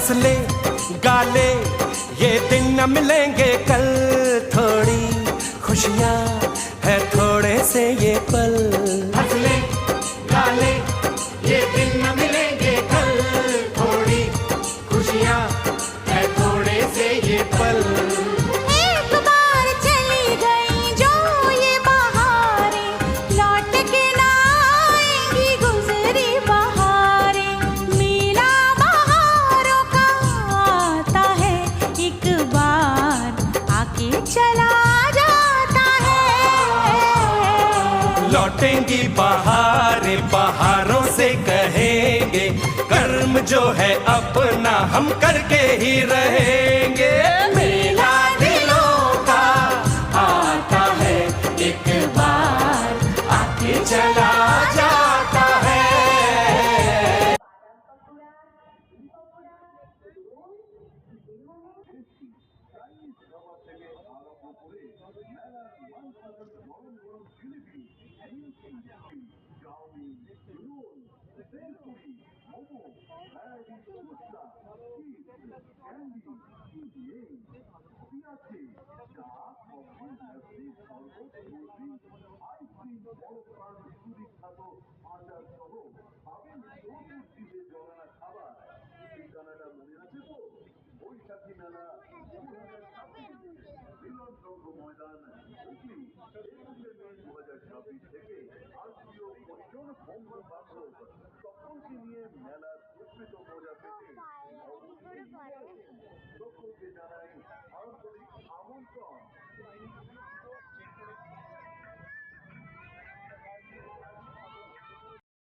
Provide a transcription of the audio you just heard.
हंस ले गा ले ये दिन न मिलेंगे कल, थोड़ी खुशियाँ है थोड़े से ये पल। हंस ले गा ले ये दिन न मिलेंगे कल, थोड़ी खुशियाँ है थोड़े से ये पल। एक बार चली गई जो ये बहारें, लौट के ना आएंगी गुजरी बहारें। मेला बहारों का आता है एक बार, आके चला जाता है। लौटेंगी बहारें, बहारों से कहेंगे कर्म जो है अपना हम करके ही रहेंगे। मेला दिलों का आता है एक बार, आके चला जाता है।